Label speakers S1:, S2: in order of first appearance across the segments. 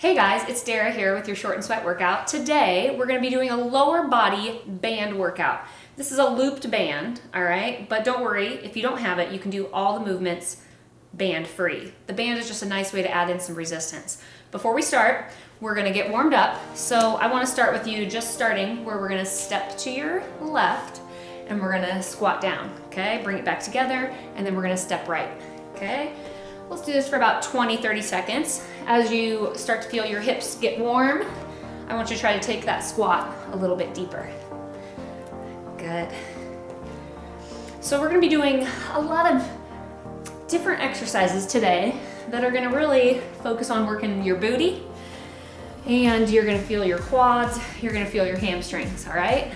S1: Hey guys, it's Daira here with your short and sweat workout. Today, we're gonna be doing a lower body band workout. This is a looped band, all right? But don't worry, if you don't have it, you can do all the movements band free. The band is just a nice way to add in some resistance. Before we start, we're gonna get warmed up. So I wanna start with you just starting where we're gonna step to your left and we're gonna squat down, okay? Bring it back together and then we're gonna step right, okay? Let's do this for about 20-30 seconds. As you start to feel your hips get warm, I want you to try to take that squat a little bit deeper. Good. So we're gonna be doing a lot of different exercises today that are gonna really focus on working your booty, and you're gonna feel your quads, you're gonna feel your hamstrings, all right?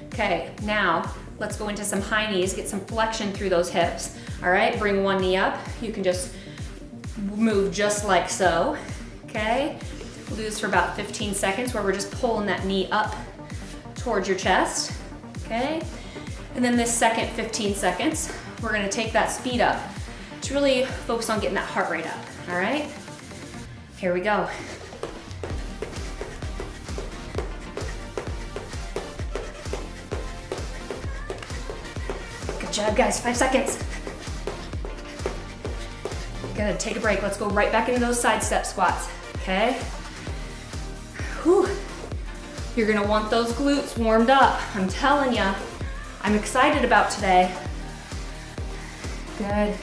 S1: Okay, now let's go into some high knees, get some flexion through those hips, all right? Bring one knee up. You can just move just like so, okay? We'll do this for about 15 seconds where we're just pulling that knee up towards your chest, okay? And then this second 15 seconds, we're gonna take that speed up to really focus on getting that heart rate up, all right? Here we go. Good job, guys, 5 seconds. Good, take a break. Let's go right back into those side step squats, okay? Whew. You're gonna want those glutes warmed up. I'm telling ya, I'm excited about today. Good.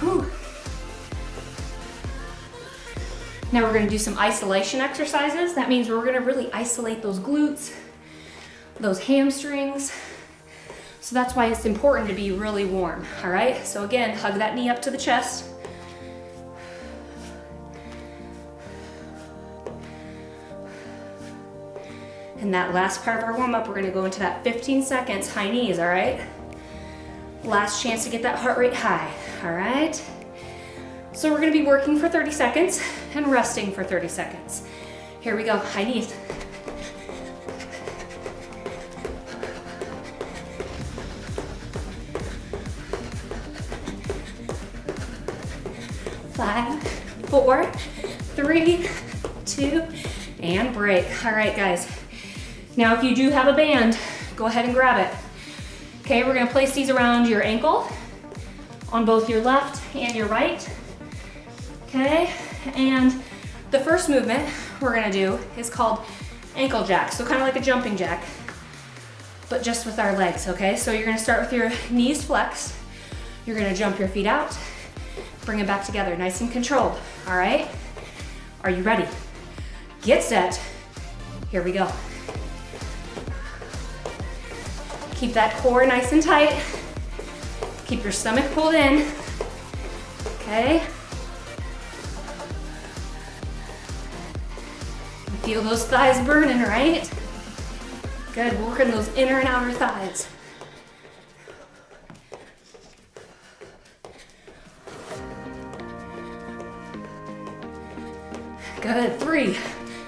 S1: Whew. Now we're gonna do some isolation exercises. That means we're gonna really isolate those glutes, those hamstrings. So that's why it's important to be really warm, all right? So again, hug that knee up to the chest. And that last part of our warm up, we're gonna go into that 15 seconds, high knees, all right? Last chance to get that heart rate high, all right? So we're gonna be working for 30 seconds and resting for 30 seconds. Here we go, high knees. 5, 4, 3, 2, and break. All right, guys. Now, if you do have a band, go ahead and grab it. Okay, we're gonna place these around your ankle on both your left and your right. Okay, and the first movement we're gonna do is called ankle jack. So kind of like a jumping jack, but just with our legs, okay? So you're gonna start with your knees flexed. You're gonna jump your feet out. Bring it back together, nice and controlled, all right? Are you ready? Get set, here we go. Keep that core nice and tight. Keep your stomach pulled in, okay? Feel those thighs burning, right? Good, working those inner and outer thighs. Good, 3,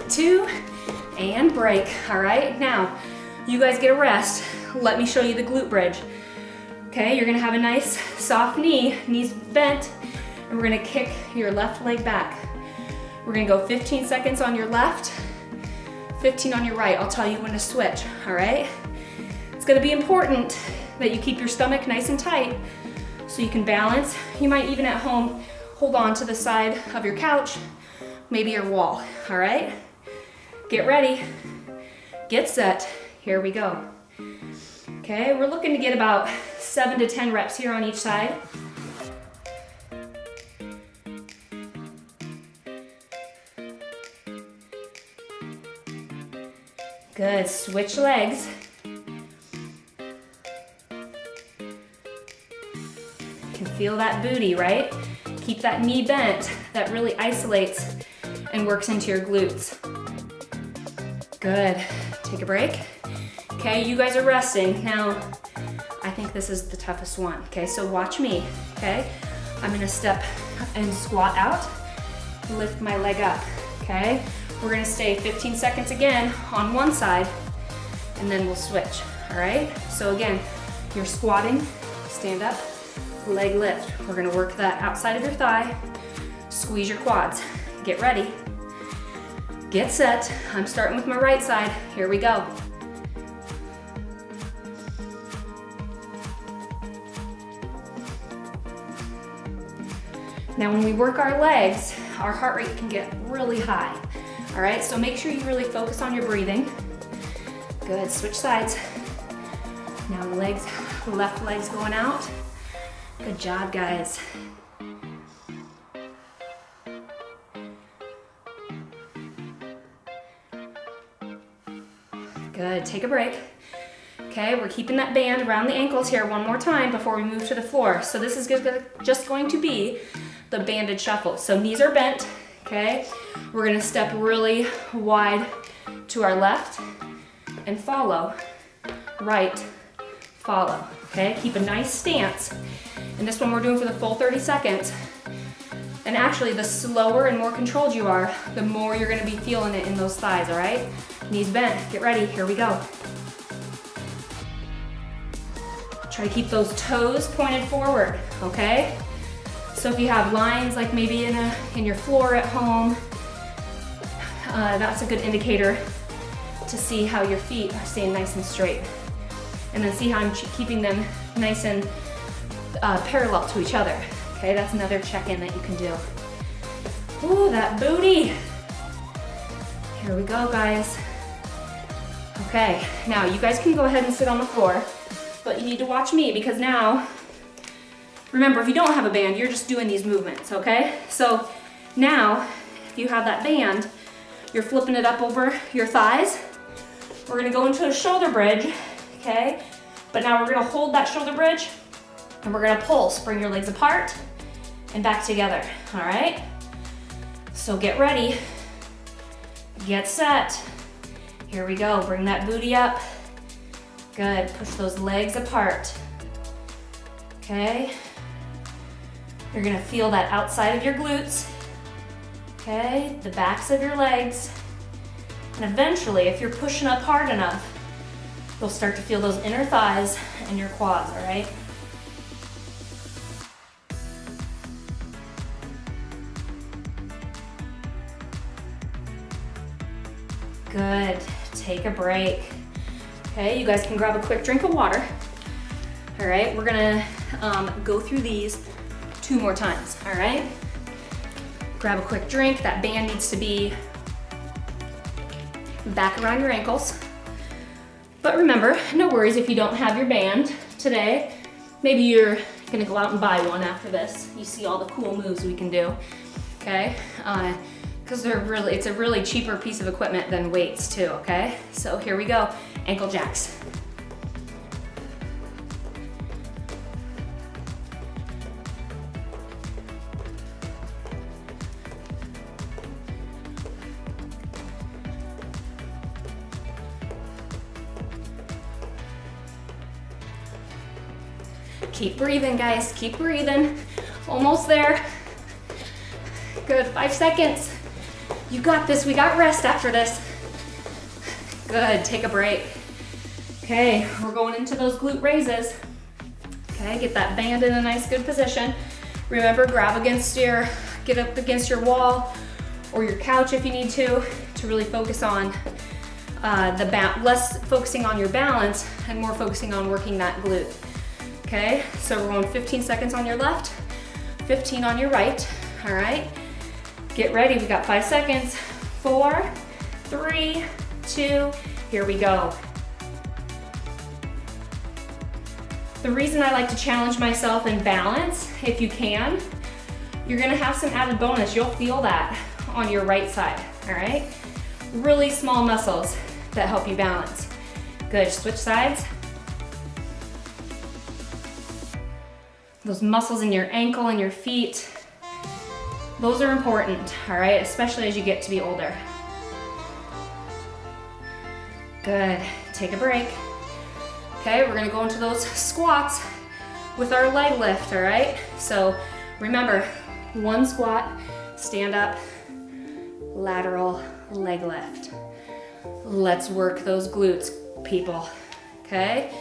S1: 2, and break. All right, now you guys get a rest. Let me show you the glute bridge. Okay, you're gonna have a nice soft knee, knees bent, and we're gonna kick your left leg back. We're gonna go 15 seconds on your left, 15 on your right. I'll tell you when to switch, all right? It's gonna be important that you keep your stomach nice and tight so you can balance. You might even at home hold on to the side of your couch, maybe your wall, all right? Get ready, get set, here we go. Okay, we're looking to get about 7 to 10 reps here on each side. Good, switch legs. You can feel that booty, right? Keep that knee bent. That really isolates and works into your glutes. Good, take a break. Okay, you guys are resting. Now, I think this is the toughest one, okay? So watch me, okay? I'm gonna step and squat out, lift my leg up, okay? We're gonna stay 15 seconds again on one side, and then we'll switch, all right? So again, you're squatting, stand up, leg lift. We're gonna work that outside of your thigh, squeeze your quads. Get ready. Get set. I'm starting with my right side. Here we go. Now when we work our legs, our heart rate can get really high. All right, so make sure you really focus on your breathing. Good, switch sides. Now legs, left leg's going out. Good job, guys. Good, take a break. Okay, we're keeping that band around the ankles here one more time before we move to the floor. So this is just going to be the banded shuffle. So knees are bent, okay? We're gonna step really wide to our left and follow, right, follow, okay? Keep a nice stance. And this one we're doing for the full 30 seconds. And actually, the slower and more controlled you are, the more you're gonna be feeling it in those thighs, all right? Knees bent, get ready, here we go. Try to keep those toes pointed forward, okay? So if you have lines like maybe in your floor at home, that's a good indicator to see how your feet are staying nice and straight. And then see how I'm keeping them nice and parallel to each other. Okay, that's another check-in that you can do. Ooh, that booty. Here we go, guys. Okay, now you guys can go ahead and sit on the floor, but you need to watch me because now, remember, if you don't have a band, you're just doing these movements, okay? So now, if you have that band, you're flipping it up over your thighs. We're gonna go into a shoulder bridge, okay? But now we're gonna hold that shoulder bridge and we're gonna pulse. Bring your legs apart and back together, all right? So get ready, get set. Here we go, bring that booty up. Good, push those legs apart. Okay. You're gonna feel that outside of your glutes. Okay, the backs of your legs. And eventually, if you're pushing up hard enough, you'll start to feel those inner thighs and your quads, all right? Good, take a break. Okay, you guys can grab a quick drink of water. All right, we're gonna go through these 2 more times, all right? Grab a quick drink. That band needs to be back around your ankles. But remember, no worries if you don't have your band today. Maybe you're gonna go out and buy one after this. You see all the cool moves we can do, okay? Because it's a really cheaper piece of equipment than weights too, okay? So here we go, ankle jacks. Keep breathing, guys, keep breathing. Almost there. Good, 5 seconds. You got this, we got rest after this. Good, take a break. Okay, we're going into those glute raises. Okay, get that band in a nice good position. Remember, get up against your wall or your couch if you need to really focus on less focusing on your balance and more focusing on working that glute. Okay, so we're going 15 seconds on your left, 15 on your right, all right? Get ready, we got 5 seconds. 4, 3, 2, here we go. The reason I like to challenge myself in balance, if you can, you're gonna have some added bonus. You'll feel that on your right side, all right? Really small muscles that help you balance. Good, switch sides. Those muscles in your ankle and your feet, those are important, all right? Especially as you get to be older. Good, take a break. Okay, we're gonna go into those squats with our leg lift, all right? So remember, 1 squat, stand up, lateral leg lift. Let's work those glutes, people, okay?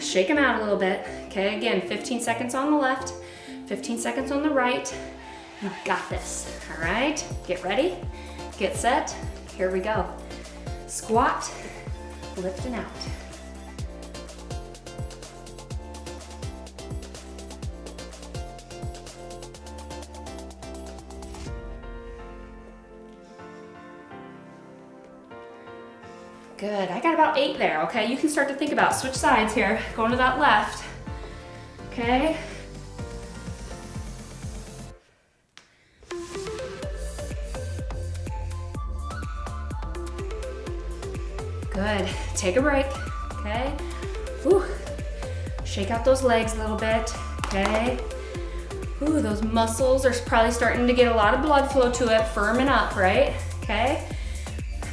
S1: Shake them out a little bit. Okay, again, 15 seconds on the left, 15 seconds on the right. You got this, all right? Get ready, Get set, here we go. Squat, lift and out. Good, I got about 8 there, okay? You can start to think about, switch sides here, going to that left, okay? Good, take a break, okay? Whew. Shake out those legs a little bit, okay? Ooh, those muscles are probably starting to get a lot of blood flow to it, firming up, right? Okay?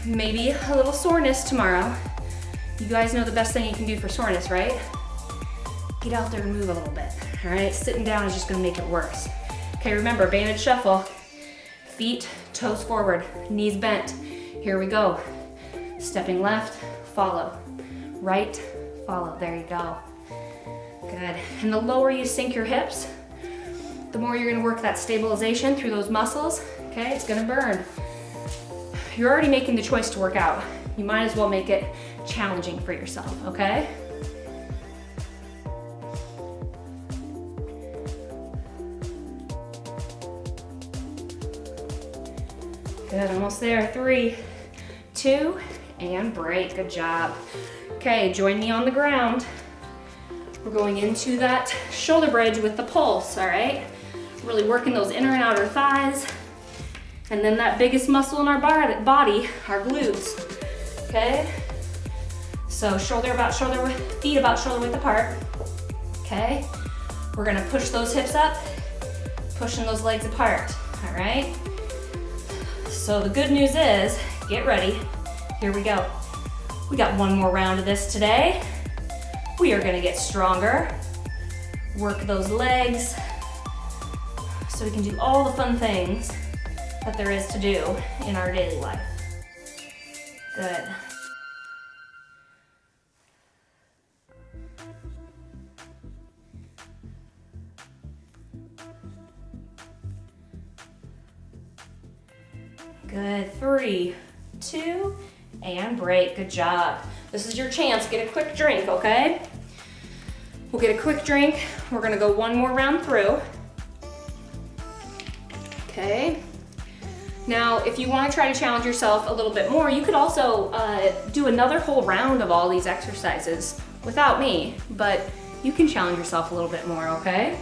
S1: Maybe a little soreness tomorrow. You guys know the best thing you can do for soreness, right? Get out there and move a little bit, all right? Sitting down is just gonna make it worse. Okay, remember, banded shuffle. Feet, toes forward, knees bent. Here we go. Stepping left, follow. Right, follow, there you go. Good, and the lower you sink your hips, the more you're gonna work that stabilization through those muscles, okay? It's gonna burn. You're already making the choice to work out. You might as well make it challenging for yourself, okay? Good, almost there. 3, 2, and break, good job. Okay, join me on the ground. We're going into that shoulder bridge with the pulse, all right? Really working those inner and outer thighs. And then that biggest muscle in our body, our glutes, okay? So shoulder about shoulder width, feet about shoulder width apart, okay? We're gonna push those hips up, pushing those legs apart, all right? So the good news is, get ready, here we go. We got one more round of this today. We are gonna get stronger, work those legs, so we can do all the fun things that there is to do in our daily life. Good. Good, 3, 2, and break, good job. This is your chance, get a quick drink, okay? We'll get a quick drink. We're gonna go one more round through. Okay. Now, if you want to try to challenge yourself a little bit more, you could also do another whole round of all these exercises without me, but you can challenge yourself a little bit more, okay?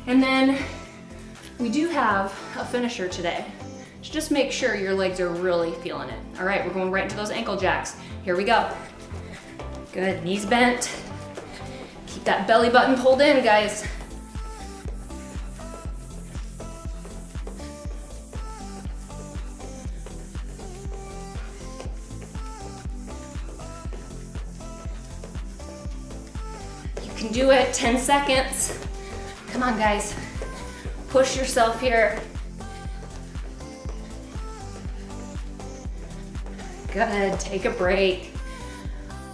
S1: And then we do have a finisher today. So just make sure your legs are really feeling it. All right, we're going right into those ankle jacks. Here we go. Good, knees bent. Keep that belly button pulled in, guys. You can do it, 10 seconds. Come on, guys. Push yourself here. Good, take a break.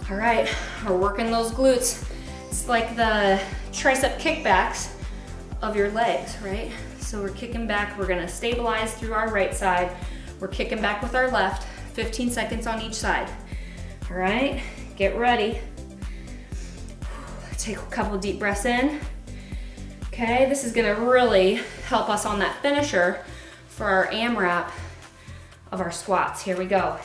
S1: All right, we're working those glutes. It's like the tricep kickbacks of your legs, right? So we're kicking back, we're gonna stabilize through our right side. We're kicking back with our left, 15 seconds on each side. All right, get ready. Take a couple deep breaths in. Okay, this is gonna really help us on that finisher for our AMRAP of our squats. Here we go.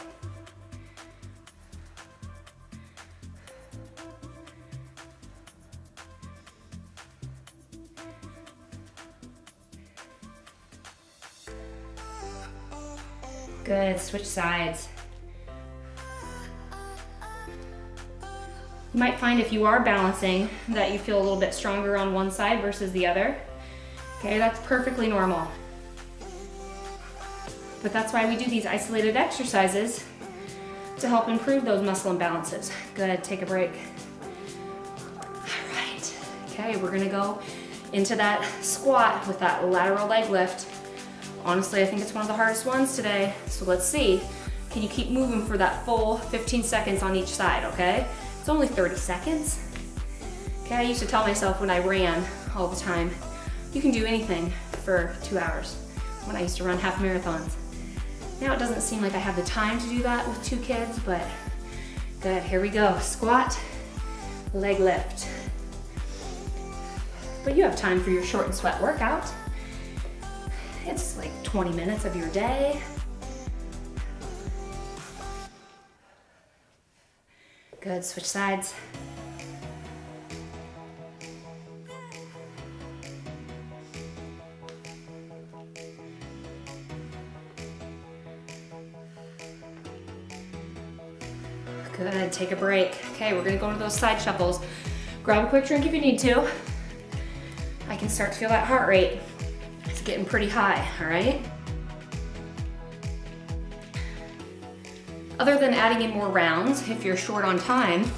S1: Good, switch sides. You might find if you are balancing that you feel a little bit stronger on one side versus the other. Okay, that's perfectly normal. But that's why we do these isolated exercises to help improve those muscle imbalances. Good, take a break. All right, okay, we're gonna go into that squat with that lateral leg lift. Honestly, I think it's one of the hardest ones today. So let's see. Can you keep moving for that full 15 seconds on each side, okay? It's only 30 seconds. Okay, I used to tell myself when I ran all the time, you can do anything for 2 hours when I used to run half marathons. Now it doesn't seem like I have the time to do that with 2 kids, but good. Here we go. Squat, leg lift. But you have time for your short and sweat workout. It's like 20 minutes of your day. Good, switch sides. Good, take a break. Okay, we're gonna go into those side shuffles. Grab a quick drink if you need to. I can start to feel that heart rate. It's getting pretty high, all right? Other than adding in more rounds, if you're short on time,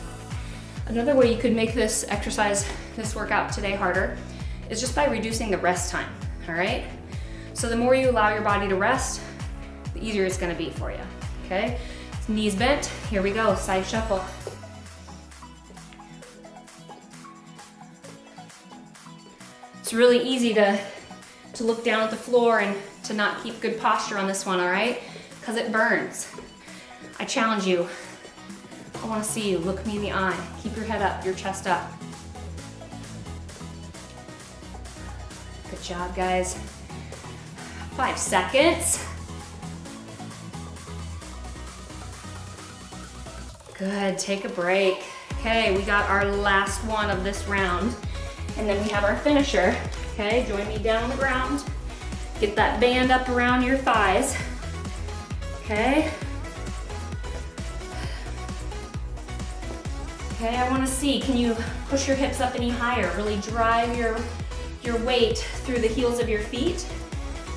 S1: another way you could make this exercise, this workout today harder, is just by reducing the rest time, all right? So the more you allow your body to rest, the easier it's gonna be for you, okay? Knees bent, here we go, side shuffle. It's really easy to look down at the floor and to not keep good posture on this one, all right? Because it burns. I challenge you. I wanna see you, look me in the eye. Keep your head up, your chest up. Good job, guys. 5 seconds. Good, take a break. Okay, we got our last one of this round. And then we have our finisher. Okay, join me down on the ground. Get that band up around your thighs. Okay. Okay, I wanna see, can you push your hips up any higher? Really drive your weight through the heels of your feet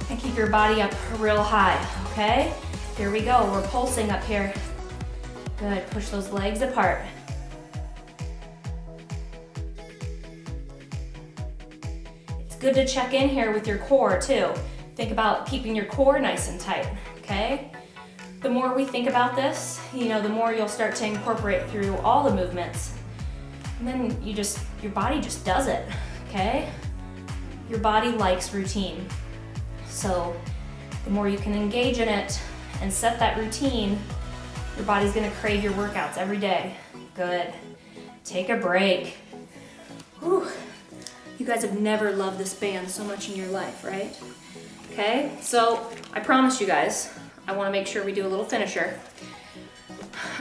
S1: and keep your body up real high, okay? Here we go, we're pulsing up here. Good, push those legs apart. It's good to check in here with your core too. Think about keeping your core nice and tight, okay? The more we think about this, the more you'll start to incorporate through all the movements. And then your body just does it, okay? Your body likes routine. So the more you can engage in it and set that routine, your body's gonna crave your workouts every day. Good. Take a break. Whew. You guys have never loved this band so much in your life, right? Okay, so I promise you guys, I wanna make sure we do a little finisher.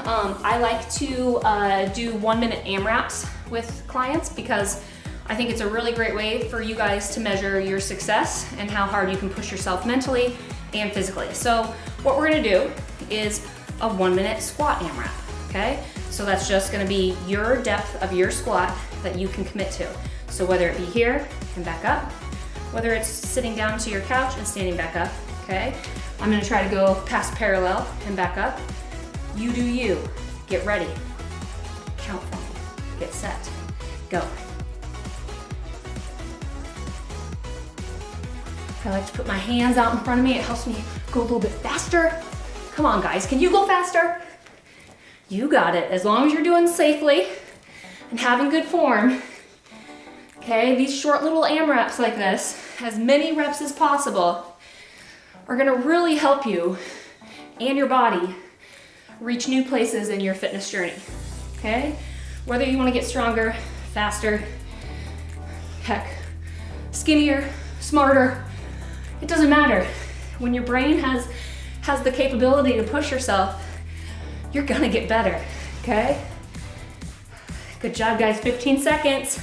S1: I like to do 1-minute AMRAPs with clients because I think it's a really great way for you guys to measure your success and how hard you can push yourself mentally and physically. So what we're gonna do is a 1-minute squat AMRAP, okay? So that's just gonna be your depth of your squat that you can commit to. So whether it be here and back up, whether it's sitting down to your couch and standing back up, okay? I'm gonna try to go past parallel and back up. You do you. Get ready. Count for me. Get set. Go. I like to put my hands out in front of me. It helps me go a little bit faster. Come on, guys. Can you go faster? You got it. As long as you're doing safely and having good form. Okay, these short little AMRAPs like this, as many reps as possible, are gonna really help you and your body reach new places in your fitness journey, okay? Whether you wanna get stronger, faster, heck, skinnier, smarter, it doesn't matter. When your brain has the capability to push yourself, you're gonna get better, okay? Good job, guys, 15 seconds.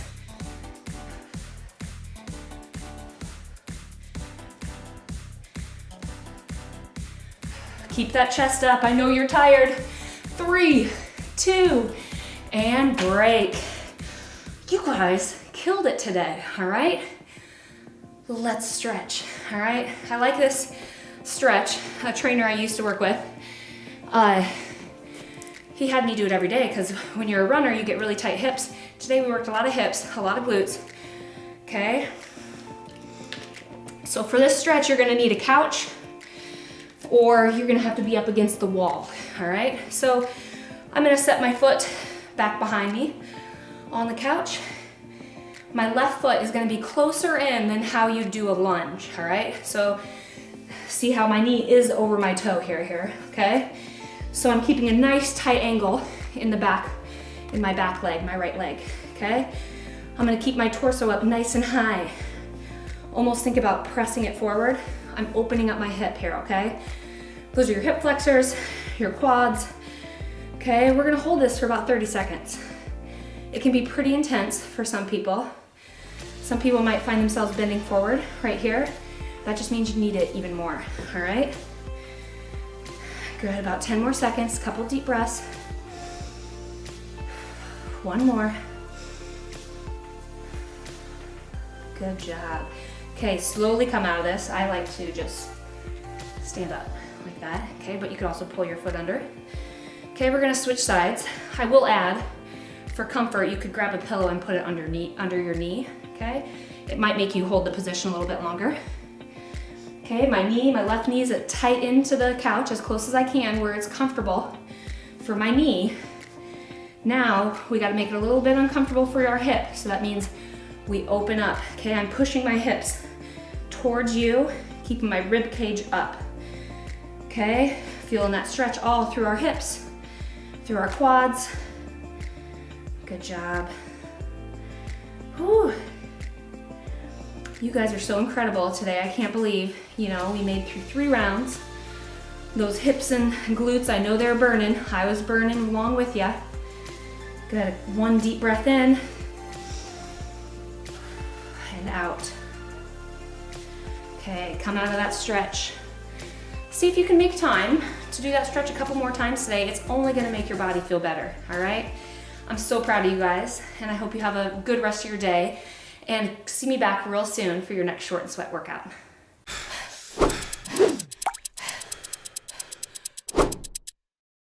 S1: Keep that chest up. I know you're tired. 3, 2, and break. You guys killed it today, all right? Let's stretch, all right? I like this stretch. A trainer I used to work with, he had me do it every day because when you're a runner, you get really tight hips. Today we worked a lot of hips, a lot of glutes, okay? So for this stretch, you're gonna need a couch, or you're gonna have to be up against the wall, all right? So I'm gonna set my foot back behind me on the couch. My left foot is gonna be closer in than how you do a lunge, all right? So See how my knee is over my toe here, okay? So I'm keeping a nice tight angle in the back, in my back leg, my right leg, okay? I'm gonna keep my torso up nice and high. Almost think about pressing it forward. I'm opening up my hip here, okay? Those are your hip flexors, your quads, okay? We're gonna hold this for about 30 seconds. It can be pretty intense for some people. Some people might find themselves bending forward right here. That just means you need it even more, all right? Good, about 10 more seconds, couple deep breaths. One more. Good job. Okay, slowly come out of this. I like to just stand up like that, okay? But you could also pull your foot under. Okay, we're gonna switch sides. I will add, for comfort, you could grab a pillow and put it under your knee, okay? It might make you hold the position a little bit longer. Okay, my left knee is tight into the couch as close as I can where it's comfortable for my knee. Now, we gotta make it a little bit uncomfortable for our hip, so that means we open up. Okay, I'm pushing my hips towards you, keeping my rib cage up. Okay, feeling that stretch all through our hips, through our quads. Good job. Whew. You guys are so incredible today. I can't believe, we made through 3 rounds. Those hips and glutes, I know they're burning. I was burning along with you. Good, one deep breath in and out. Okay, come out of that stretch. See if you can make time to do that stretch a couple more times today. It's only gonna make your body feel better, all right? I'm so proud of you guys, and I hope you have a good rest of your day, and see me back real soon for your next short and sweat workout.